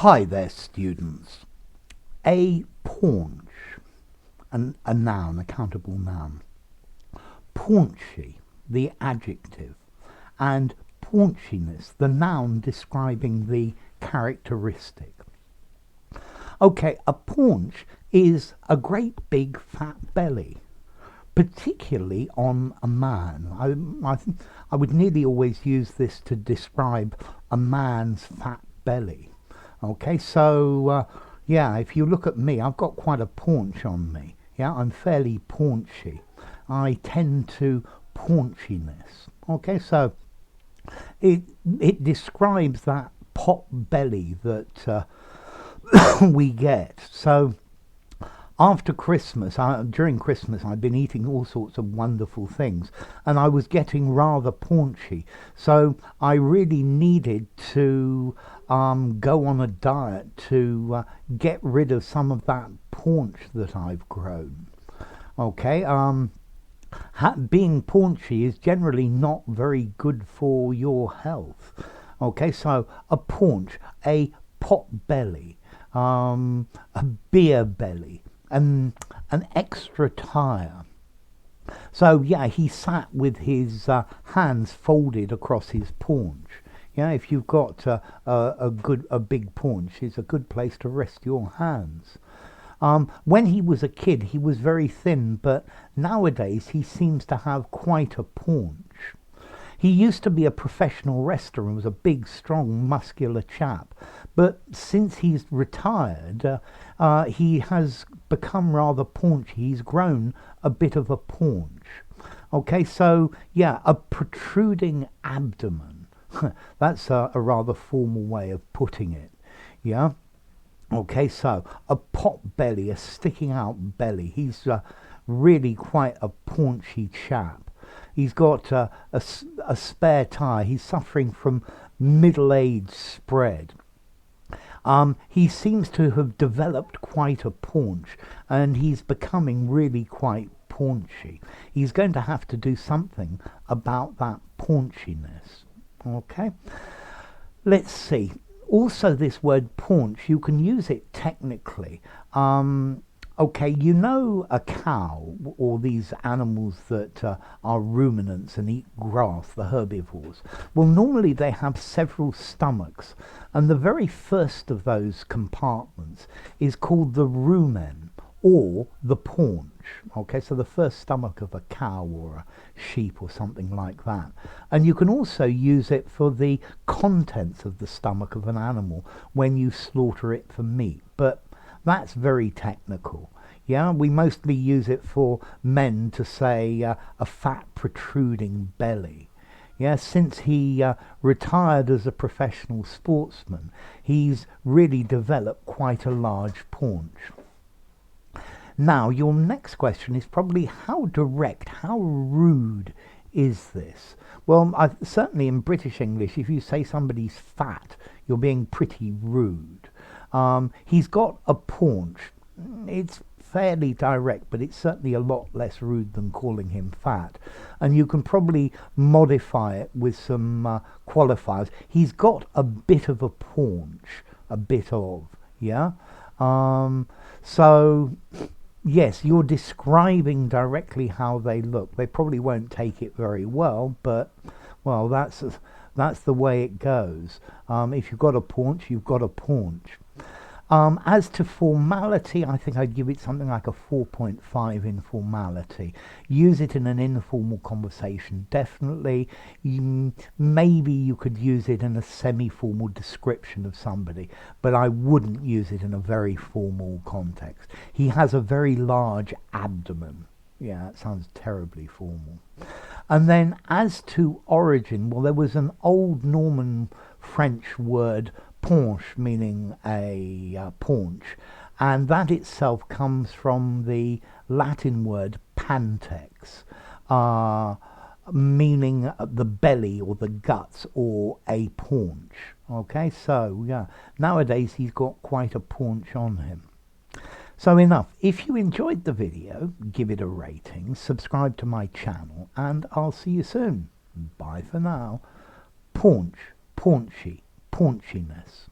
Hi there, students. A paunch, a noun, a countable noun. Paunchy, the adjective, and paunchiness, the noun describing the characteristic. Okay, a paunch is a great big fat belly, particularly on a man. I would nearly always use this to describe a man's fat belly. Okay, so yeah, if you look at me, I've got quite a paunch on me. Yeah, I'm fairly paunchy. I tend to paunchiness. Okay, so it describes that pot belly that we get. So after Christmas, during Christmas, I've been eating all sorts of wonderful things, and I was getting rather paunchy. So I really needed to go on a diet to get rid of some of that paunch that I've grown. Okay, being paunchy is generally not very good for your health. Okay, so a paunch, a pot belly, a beer belly, an extra tire. So yeah, he sat with his hands folded across his paunch. Yeah, if you've got a big paunch, it's a good place to rest your hands. When he was a kid, he was very thin, but nowadays he seems to have quite a paunch. He used to be a professional wrestler and was a big, strong, muscular chap. But since he's retired, he has become rather paunchy. He's grown a bit of a paunch. Okay, so yeah, a protruding abdomen. That's a rather formal way of putting it. Yeah. Okay, so a pot belly, a sticking out belly. He's really quite a paunchy chap. He's got a spare tire. He's suffering from middle age spread. He seems to have developed quite a paunch, and he's becoming really quite paunchy. He's going to have to do something about that paunchiness. Okay, let's see. Also, this word paunch, you can use it technically. Okay, you know a cow, or these animals that are ruminants and eat grass, the herbivores. Well, normally they have several stomachs, and the very first of those compartments is called the rumen, or the paunch. Okay, so the first stomach of a cow or a sheep or something like that. And you can also use it for the contents of the stomach of an animal when you slaughter it for meat. But that's very technical. Yeah, we mostly use it for men to say a fat protruding belly. Yeah, since he retired as a professional sportsman, he's really developed quite a large paunch. Now, your next question is probably how direct, how rude is this? Well, certainly in British English, if you say somebody's fat, you're being pretty rude. He's got a paunch. It's fairly direct, but it's certainly a lot less rude than calling him fat. And you can probably modify it with some qualifiers. He's got a bit of a paunch, a bit of, yeah? So yes, you're describing directly how they look. They probably won't take it very well, but, well, that's the way it goes. If you've got a paunch, you've got a paunch. As to formality, I think I'd give it something like a 4.5 in formality. Use it in an informal conversation, definitely. Maybe you could use it in a semi-formal description of somebody, but I wouldn't use it in a very formal context. He has a very large abdomen. Yeah, that sounds terribly formal. And then as to origin, well, there was an old Norman French word, paunch, meaning a paunch, and that itself comes from the Latin word pantex, meaning the belly or the guts or a paunch. Okay, so yeah, nowadays he's got quite a paunch on him. So enough. If you enjoyed the video, give it a rating, subscribe to my channel, and I'll see you soon. Bye for now. Paunch, paunchy, paunchiness.